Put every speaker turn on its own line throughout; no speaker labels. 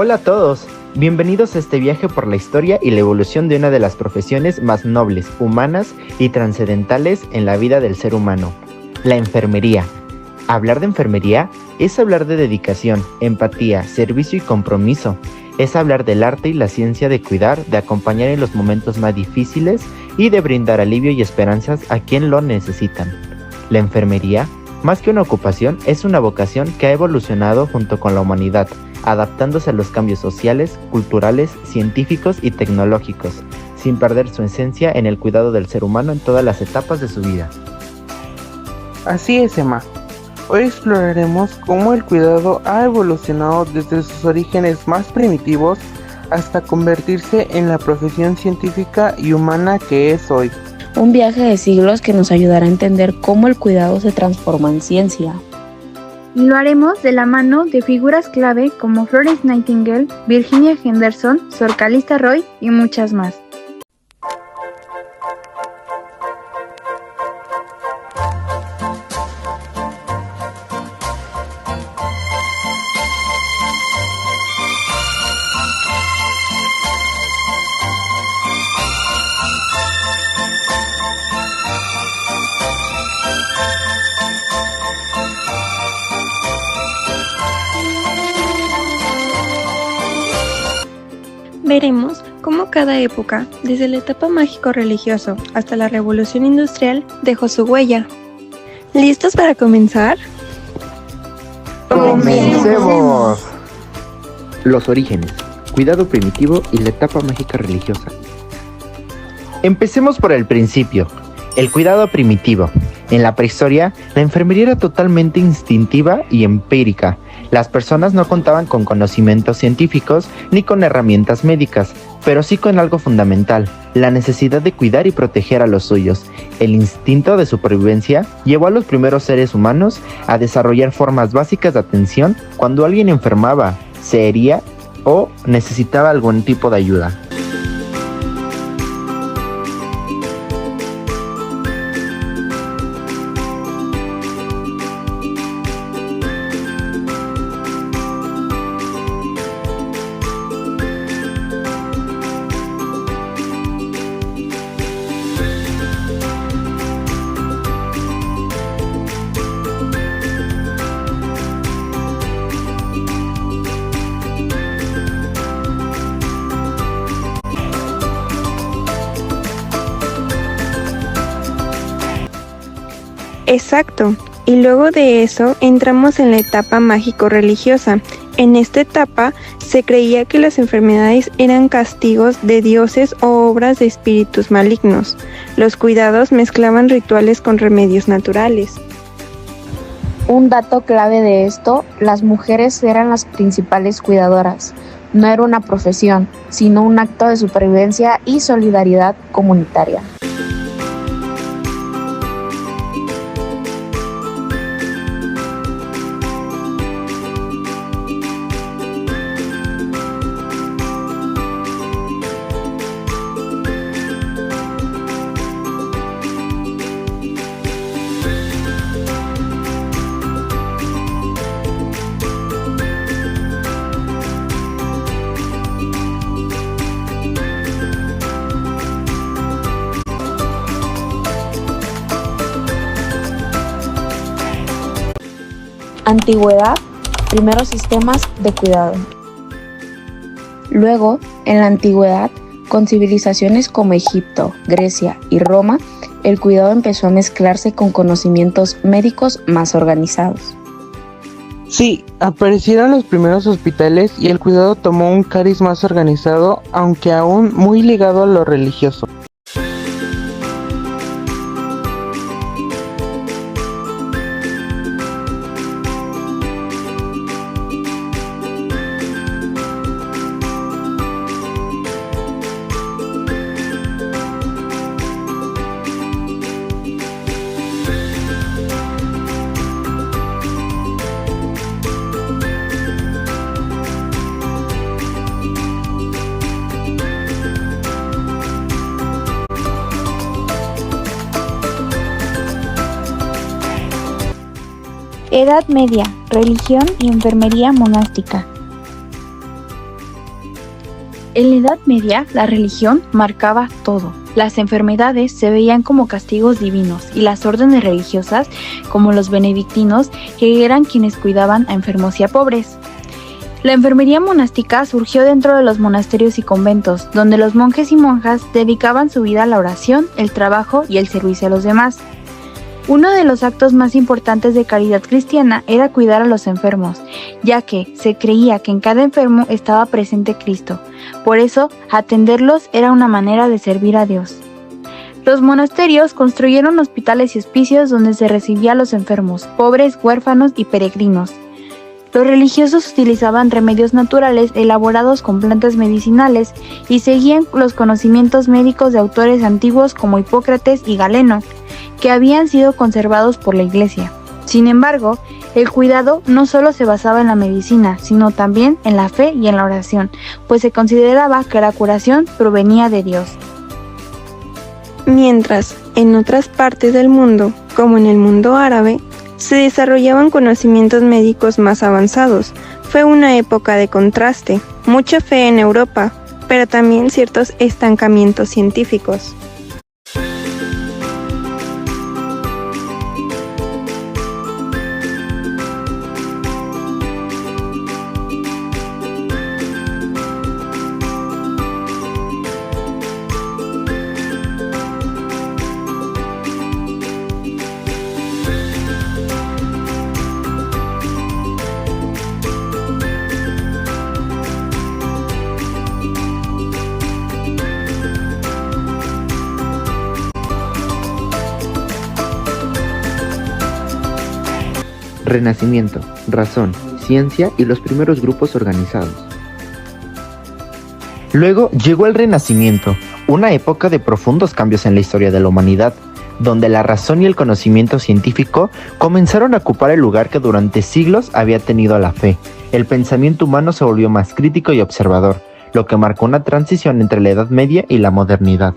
Hola a todos, bienvenidos a este viaje por la historia y la evolución de una de las profesiones más nobles, humanas y trascendentales en la vida del ser humano, la enfermería. Hablar de enfermería es hablar de dedicación, empatía, servicio y compromiso. Es hablar del arte y la ciencia de cuidar, de acompañar en los momentos más difíciles y de brindar alivio y esperanzas a quien lo necesitan. La enfermería, más que una ocupación, es una vocación que ha evolucionado junto con la humanidad, adaptándose a los cambios sociales, culturales, científicos y tecnológicos, sin perder su esencia en el cuidado del ser humano en todas las etapas de su vida.
Así es, Emma. Hoy exploraremos cómo el cuidado ha evolucionado desde sus orígenes más primitivos hasta convertirse en la profesión científica y humana que es hoy.
Un viaje de siglos que nos ayudará a entender cómo el cuidado se transforma en ciencia.
Y lo haremos de la mano de figuras clave como Florence Nightingale, Virginia Henderson, Sor Calista Roy y muchas más.
Veremos cómo cada época, desde la etapa mágico-religioso hasta la revolución industrial, dejó su huella. ¿Listos para comenzar?
¡Comencemos! Los orígenes, cuidado primitivo y la etapa mágica religiosa. Empecemos por el principio, el cuidado primitivo. En la prehistoria, la enfermería era totalmente instintiva y empírica. Las personas no contaban con conocimientos científicos ni con herramientas médicas, pero sí con algo fundamental, la necesidad de cuidar y proteger a los suyos. El instinto de supervivencia llevó a los primeros seres humanos a desarrollar formas básicas de atención cuando alguien enfermaba, se hería o necesitaba algún tipo de ayuda.
Exacto. Y luego de eso entramos en la etapa mágico-religiosa. En esta etapa se creía que las enfermedades eran castigos de dioses o obras de espíritus malignos. Los cuidados mezclaban rituales con remedios naturales.
Un dato clave de esto, las mujeres eran las principales cuidadoras. No era una profesión, sino un acto de supervivencia y solidaridad comunitaria. Antigüedad, primeros sistemas de cuidado. Luego, en la antigüedad, con civilizaciones como Egipto, Grecia y Roma, el cuidado empezó a mezclarse con conocimientos médicos más organizados.
Sí, aparecieron los primeros hospitales y el cuidado tomó un cariz más organizado, aunque aún muy ligado a lo religioso.
Edad Media, religión y enfermería monástica. En la Edad Media, la religión marcaba todo. Las enfermedades se veían como castigos divinos y las órdenes religiosas, como los benedictinos, que eran quienes cuidaban a enfermos y a pobres. La enfermería monástica surgió dentro de los monasterios y conventos, donde los monjes y monjas dedicaban su vida a la oración, el trabajo y el servicio a los demás. Uno de los actos más importantes de caridad cristiana era cuidar a los enfermos, ya que se creía que en cada enfermo estaba presente Cristo. Por eso, atenderlos era una manera de servir a Dios. Los monasterios construyeron hospitales y hospicios donde se recibía a los enfermos, pobres, huérfanos y peregrinos. Los religiosos utilizaban remedios naturales elaborados con plantas medicinales y seguían los conocimientos médicos de autores antiguos como Hipócrates y Galeno, que habían sido conservados por la Iglesia. Sin embargo, el cuidado no solo se basaba en la medicina, sino también en la fe y en la oración, pues se consideraba que la curación provenía de Dios.
Mientras, en otras partes del mundo, como en el mundo árabe, se desarrollaban conocimientos médicos más avanzados. Fue una época de contraste, mucha fe en Europa, pero también ciertos estancamientos científicos.
Renacimiento, razón, ciencia y los primeros grupos organizados. Luego llegó el Renacimiento, una época de profundos cambios en la historia de la humanidad, donde la razón y el conocimiento científico comenzaron a ocupar el lugar que durante siglos había tenido la fe. El pensamiento humano se volvió más crítico y observador, lo que marcó una transición entre la Edad Media y la modernidad.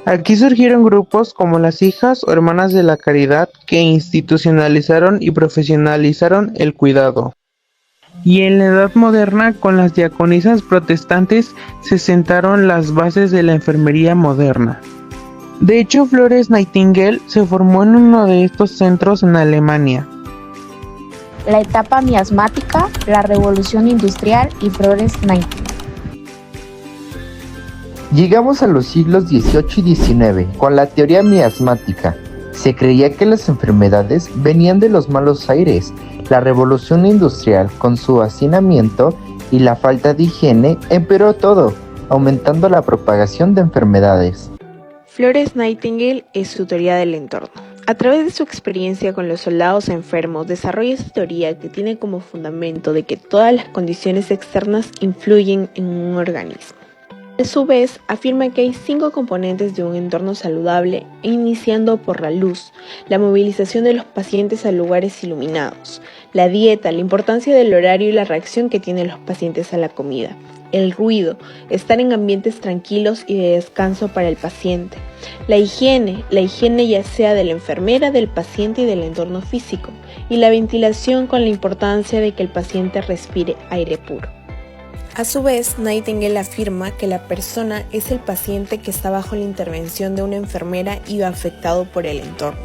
Aquí surgieron grupos como las Hijas o Hermanas de la Caridad que institucionalizaron y profesionalizaron el cuidado. Y en la Edad Moderna, con las diaconisas protestantes, se sentaron las bases de la enfermería moderna. De hecho, Florence Nightingale se formó en uno de estos centros en Alemania.
La etapa miasmática, la revolución industrial y Florence Nightingale.
Llegamos a los siglos XVIII y XIX con la teoría miasmática. Se creía que las enfermedades venían de los malos aires. La revolución industrial, con su hacinamiento y la falta de higiene, empeoró todo, aumentando la propagación de enfermedades.
Florence Nightingale es su teoría del entorno. A través de su experiencia con los soldados enfermos, desarrolla esta teoría que tiene como fundamento de que todas las condiciones externas influyen en un organismo. A su vez, afirma que hay 5 componentes de un entorno saludable, iniciando por la luz, la movilización de los pacientes a lugares iluminados, la dieta, la importancia del horario y la reacción que tienen los pacientes a la comida, el ruido, estar en ambientes tranquilos y de descanso para el paciente, la higiene ya sea de la enfermera, del paciente y del entorno físico, y la ventilación con la importancia de que el paciente respire aire puro. A su vez, Nightingale afirma que la persona es el paciente que está bajo la intervención de una enfermera y afectado por el entorno.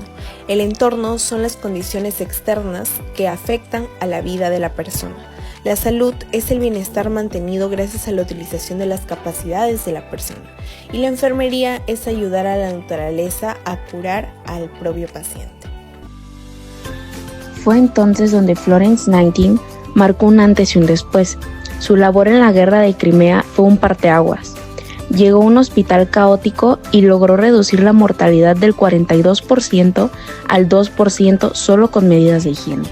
El entorno son las condiciones externas que afectan a la vida de la persona. La salud es el bienestar mantenido gracias a la utilización de las capacidades de la persona. Y la enfermería es ayudar a la naturaleza a curar al propio paciente.
Fue entonces donde Florence Nightingale marcó un antes y un después. Su labor en la guerra de Crimea fue un parteaguas. Llegó a un hospital caótico y logró reducir la mortalidad del 42% al 2% solo con medidas de higiene.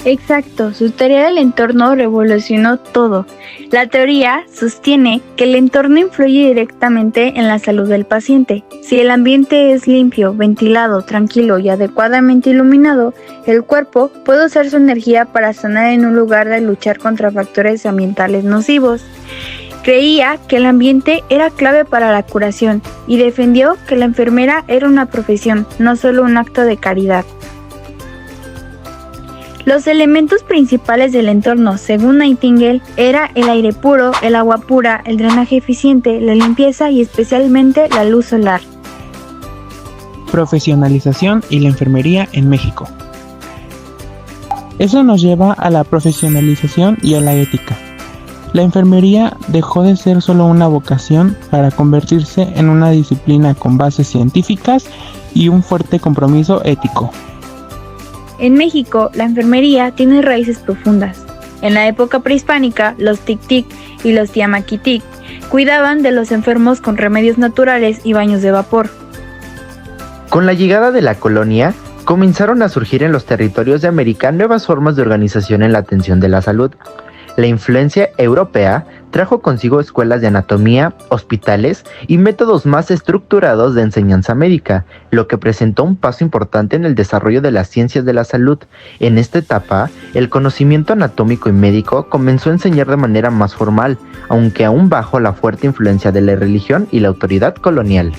Exacto, su teoría del entorno revolucionó todo. La teoría sostiene que el entorno influye directamente en la salud del paciente. Si el ambiente es limpio, ventilado, tranquilo y adecuadamente iluminado, el cuerpo puede usar su energía para sanar en un lugar de luchar contra factores ambientales nocivos. Creía que el ambiente era clave para la curación y defendió que la enfermera era una profesión, no solo un acto de caridad. Los elementos principales del entorno, según Nightingale, era el aire puro, el agua pura, el drenaje eficiente, la limpieza y especialmente la luz solar.
Profesionalización y la enfermería en México. Eso nos lleva a la profesionalización y a la ética. La enfermería dejó de ser solo una vocación para convertirse en una disciplina con bases científicas y un fuerte compromiso ético.
En México, la enfermería tiene raíces profundas. En la época prehispánica, los tic-tic y los tiamaquitic cuidaban de los enfermos con remedios naturales y baños de vapor.
Con la llegada de la colonia, comenzaron a surgir en los territorios de América nuevas formas de organización en la atención de la salud. La influencia europea trajo consigo escuelas de anatomía, hospitales y métodos más estructurados de enseñanza médica, lo que presentó un paso importante en el desarrollo de las ciencias de la salud. En esta etapa, el conocimiento anatómico y médico comenzó a enseñar de manera más formal, aunque aún bajo la fuerte influencia de la religión y la autoridad colonial.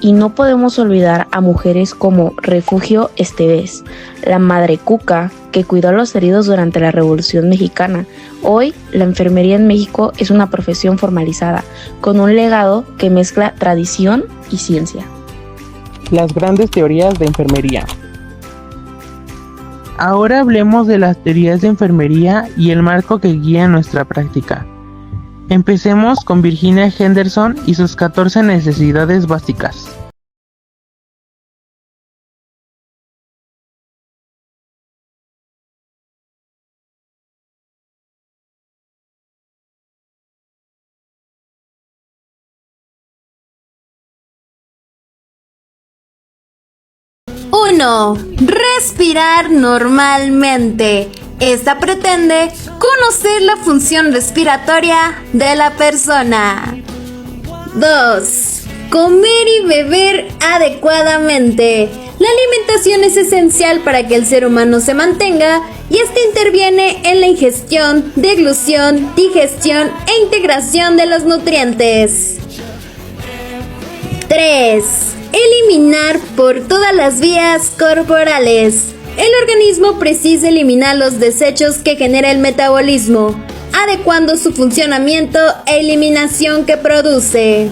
Y no podemos olvidar a mujeres como Refugio Esteves, la Madre Cuca, que cuidó a los heridos durante la Revolución Mexicana. Hoy, la enfermería en México es una profesión formalizada, con un legado que mezcla tradición y ciencia.
Las grandes teorías de enfermería. Ahora hablemos de las teorías de enfermería y el marco que guía nuestra práctica. Empecemos con Virginia Henderson y sus 14 necesidades básicas.
Uno, respirar normalmente. Esta pretende conocer la función respiratoria de la persona. 2. Comer y beber adecuadamente. La alimentación es esencial para que el ser humano se mantenga y esta interviene en la ingestión, deglución, digestión e integración de los nutrientes. 3. Eliminar por todas las vías corporales. El organismo precisa eliminar los desechos que genera el metabolismo, adecuando su funcionamiento e eliminación que produce.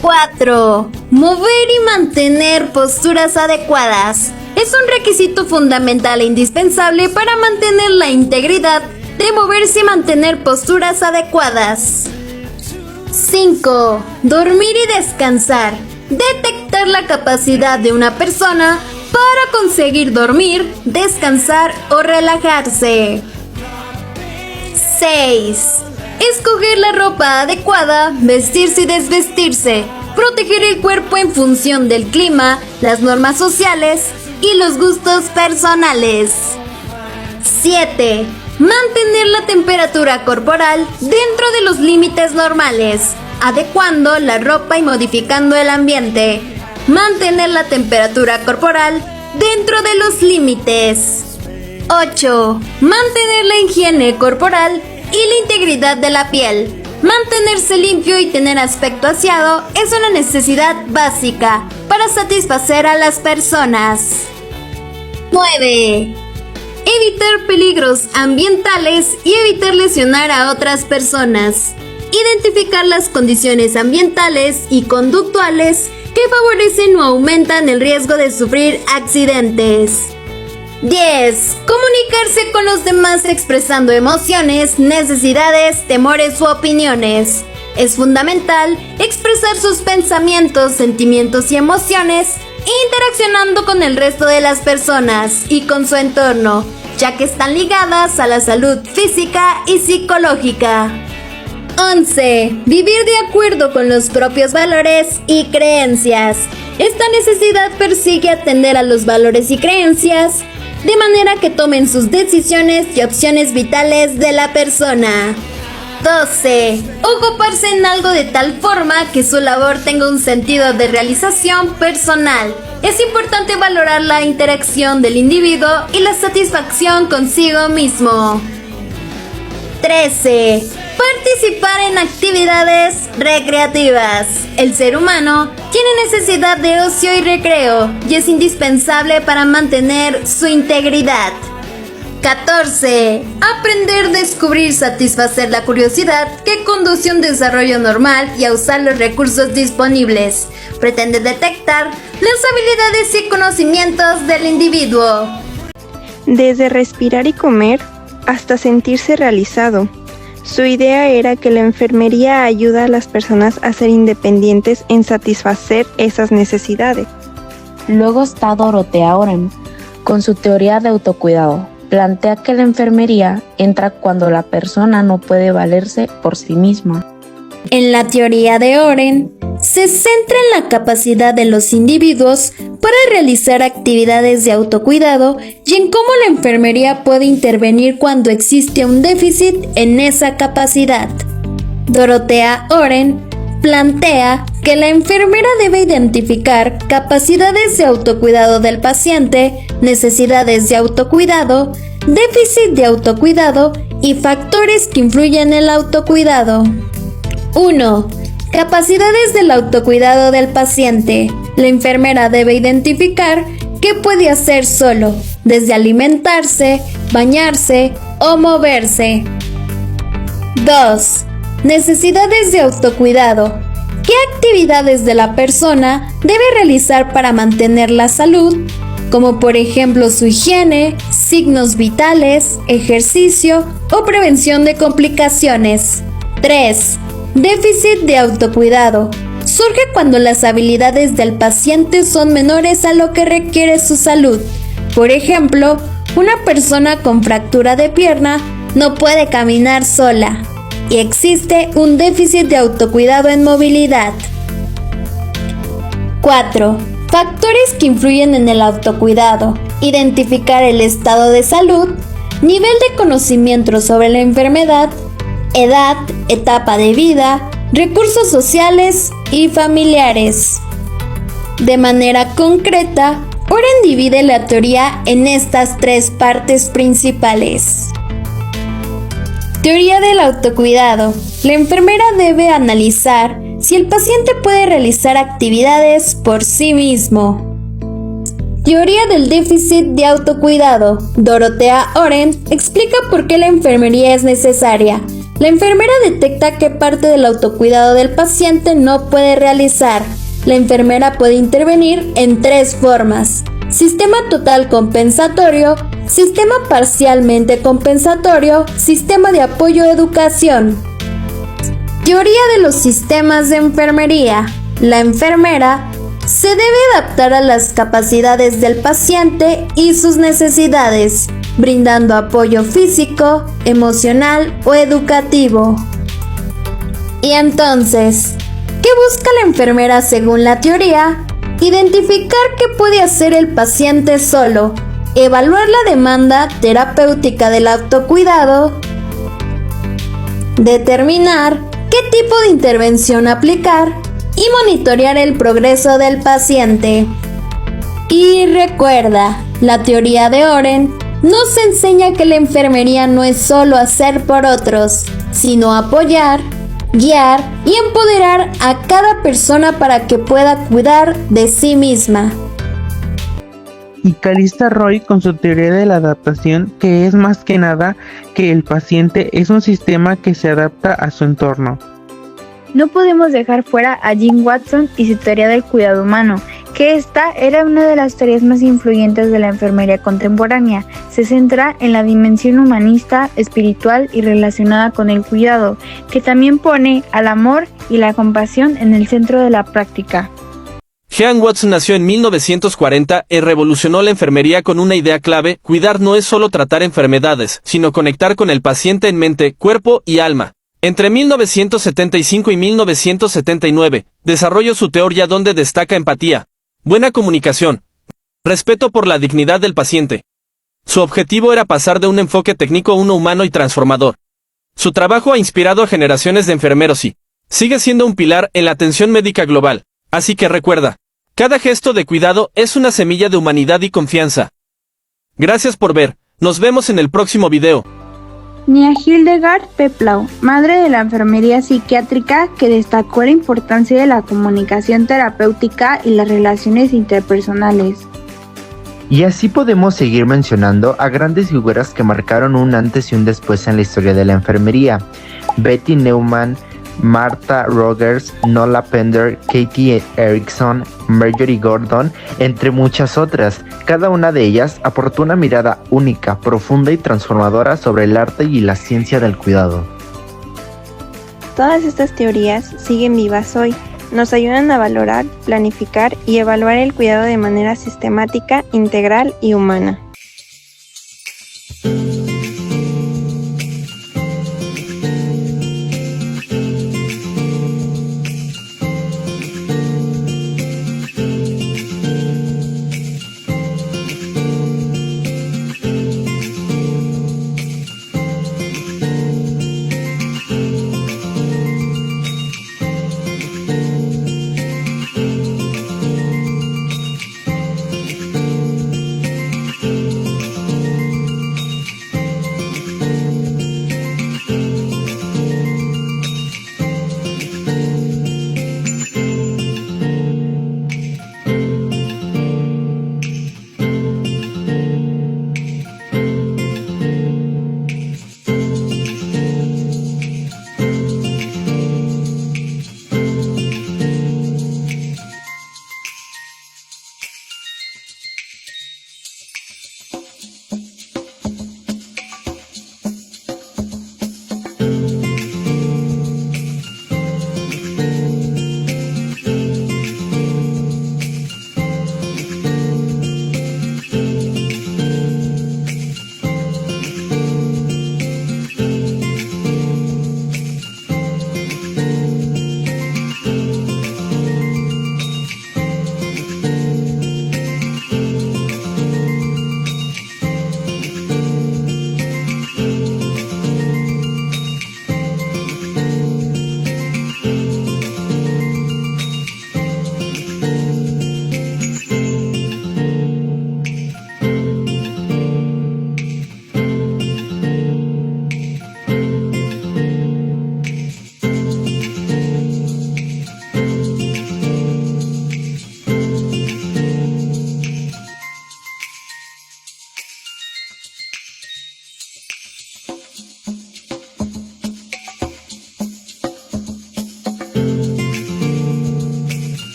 4. Mover y mantener posturas adecuadas. Es un requisito fundamental e indispensable para mantener la integridad de moverse y mantener posturas adecuadas. 5. Dormir y descansar. Detectar la capacidad de una persona para conseguir dormir, descansar o relajarse. 6. Escoger la ropa adecuada, vestirse y desvestirse, proteger el cuerpo en función del clima, las normas sociales y los gustos personales. 7. Mantener la temperatura corporal dentro de los límites normales, adecuando la ropa y modificando el ambiente. Mantener la temperatura corporal dentro de los límites. 8. Mantener la higiene corporal y la integridad de la piel. Mantenerse limpio y tener aspecto aseado es una necesidad básica para satisfacer a las personas. 9. Evitar peligros ambientales y evitar lesionar a otras personas. Identificar las condiciones ambientales y conductuales que favorecen o aumentan el riesgo de sufrir accidentes. 10. Comunicarse con los demás expresando emociones, necesidades, temores u opiniones. Es fundamental expresar sus pensamientos, sentimientos y emociones, interaccionando con el resto de las personas y con su entorno, ya que están ligadas a la salud física y psicológica. 11. Vivir de acuerdo con los propios valores y creencias. Esta necesidad persigue atender a los valores y creencias de manera que tomen sus decisiones y opciones vitales de la persona. 12. Ocuparse en algo de tal forma que su labor tenga un sentido de realización personal. Es importante valorar la interacción del individuo y la satisfacción consigo mismo. 13. Participar en actividades recreativas. El ser humano tiene necesidad de ocio y recreo y es indispensable para mantener su integridad. 14. Aprender, descubrir, satisfacer la curiosidad que conduce a un desarrollo normal y a usar los recursos disponibles. Pretende detectar las habilidades y conocimientos del individuo.
Desde respirar y comer hasta sentirse realizado. Su idea era que la enfermería ayuda a las personas a ser independientes en satisfacer esas necesidades.
Luego está Dorothea Oren, con su teoría de autocuidado. Plantea que la enfermería entra cuando la persona no puede valerse por sí misma.
En la teoría de Oren, se centra en la capacidad de los individuos para realizar actividades de autocuidado y en cómo la enfermería puede intervenir cuando existe un déficit en esa capacidad. Dorothea Oren plantea que la enfermera debe identificar capacidades de autocuidado del paciente, necesidades de autocuidado, déficit de autocuidado y factores que influyen en el autocuidado. 1. Capacidades del autocuidado del paciente. La enfermera debe identificar qué puede hacer solo, desde alimentarse, bañarse o moverse. 2. Necesidades de autocuidado. ¿Qué actividades de la persona debe realizar para mantener la salud? Como por ejemplo su higiene, signos vitales, ejercicio o prevención de complicaciones. 3. Déficit de autocuidado. Surge cuando las habilidades del paciente son menores a lo que requiere su salud. Por ejemplo, una persona con fractura de pierna no puede caminar sola y existe un déficit de autocuidado en movilidad. 4. Factores que influyen en el autocuidado. Identificar el estado de salud, nivel de conocimiento sobre la enfermedad, edad, etapa de vida, recursos sociales y familiares. De manera concreta, Oren divide la teoría en estas tres partes principales. Teoría del autocuidado. La enfermera debe analizar si el paciente puede realizar actividades por sí mismo. Teoría del déficit de autocuidado. Dorothea Oren explica por qué la enfermería es necesaria. La enfermera detecta qué parte del autocuidado del paciente no puede realizar. La enfermera puede intervenir en tres formas: sistema total compensatorio, sistema parcialmente compensatorio, sistema de apoyo educación. Teoría de los sistemas de enfermería. La enfermera se debe adaptar a las capacidades del paciente y sus necesidades, brindando apoyo físico, emocional o educativo. Y entonces, ¿qué busca la enfermera según la teoría? Identificar qué puede hacer el paciente solo, evaluar la demanda terapéutica del autocuidado, determinar qué tipo de intervención aplicar y monitorear el progreso del paciente. Y recuerda, la teoría de Oren nos enseña que la enfermería no es solo hacer por otros, sino apoyar, guiar y empoderar a cada persona para que pueda cuidar de sí misma.
Y Calista Roy con su teoría de la adaptación, que es más que nada que el paciente es un sistema que se adapta a su entorno.
No podemos dejar fuera a Jim Watson y su teoría del cuidado humano, que esta era una de las teorías más influyentes de la enfermería contemporánea. Se centra en la dimensión humanista, espiritual y relacionada con el cuidado, que también pone al amor y la compasión en el centro de la práctica.
Jean Watson nació en 1940 y revolucionó la enfermería con una idea clave: cuidar no es solo tratar enfermedades, sino conectar con el paciente en mente, cuerpo y alma. Entre 1975 y 1979, desarrolló su teoría donde destaca empatía, buena comunicación, respeto por la dignidad del paciente. Su objetivo era pasar de un enfoque técnico a uno humano y transformador. Su trabajo ha inspirado a generaciones de enfermeros y sigue siendo un pilar en la atención médica global. Así que recuerda, cada gesto de cuidado es una semilla de humanidad y confianza. Gracias por ver, nos vemos en el próximo video.
ni a Hildegard Peplau, madre de la enfermería psiquiátrica, que destacó la importancia de la comunicación terapéutica y las relaciones interpersonales.
Y así podemos seguir mencionando a grandes figuras que marcaron un antes y un después en la historia de la enfermería. Betty Neumann, Martha Rogers, Nola Pender, Katie Erickson, Marjorie Gordon, entre muchas otras. Cada una de ellas aportó una mirada única, profunda y transformadora sobre el arte y la ciencia del cuidado.
Todas estas teorías siguen vivas hoy. Nos ayudan a valorar, planificar y evaluar el cuidado de manera sistemática, integral y humana.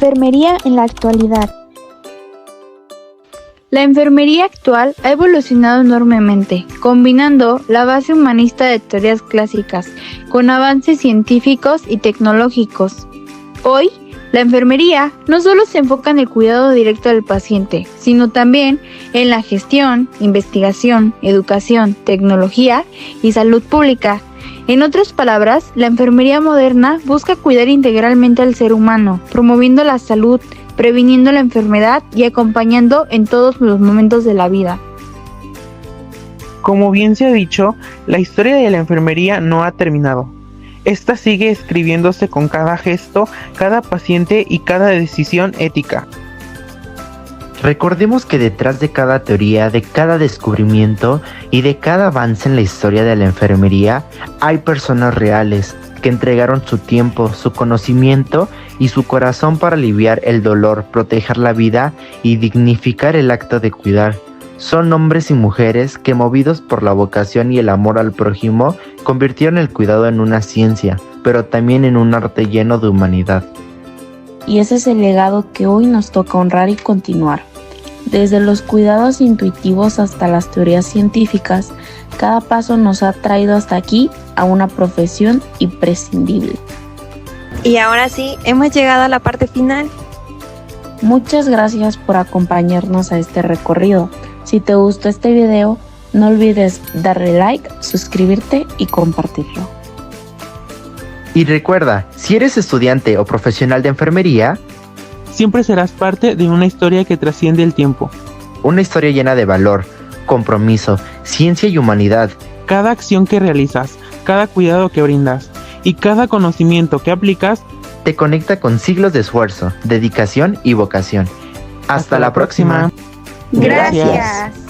Enfermería en la actualidad.
La enfermería actual ha evolucionado enormemente, combinando la base humanista de teorías clásicas con avances científicos y tecnológicos. Hoy, la enfermería no solo se enfoca en el cuidado directo del paciente, sino también en la gestión, investigación, educación, tecnología y salud pública. En otras palabras, la enfermería moderna busca cuidar integralmente al ser humano, promoviendo la salud, previniendo la enfermedad y acompañando en todos los momentos de la vida.
Como bien se ha dicho, la historia de la enfermería no ha terminado. Esta sigue escribiéndose con cada gesto, cada paciente y cada decisión ética.
Recordemos que detrás de cada teoría, de cada descubrimiento y de cada avance en la historia de la enfermería, hay personas reales que entregaron su tiempo, su conocimiento y su corazón para aliviar el dolor, proteger la vida y dignificar el acto de cuidar. Son hombres y mujeres que, movidos por la vocación y el amor al prójimo, convirtieron el cuidado en una ciencia, pero también en un arte lleno de humanidad.
Y ese es el legado que hoy nos toca honrar y continuar. Desde los cuidados intuitivos hasta las teorías científicas, cada paso nos ha traído hasta aquí a una profesión imprescindible.
Y ahora sí, hemos llegado a la parte final.
Muchas gracias por acompañarnos a este recorrido. Si te gustó este video, no olvides darle like, suscribirte y compartirlo.
Y recuerda, si eres estudiante o profesional de enfermería,
Siempre serás parte de una historia que trasciende el tiempo.
una historia llena de valor, compromiso, ciencia y humanidad.
Cada acción que realizas, cada cuidado que brindas y cada conocimiento que aplicas
Te conecta con siglos de esfuerzo, dedicación y vocación. Hasta la próxima.
Gracias.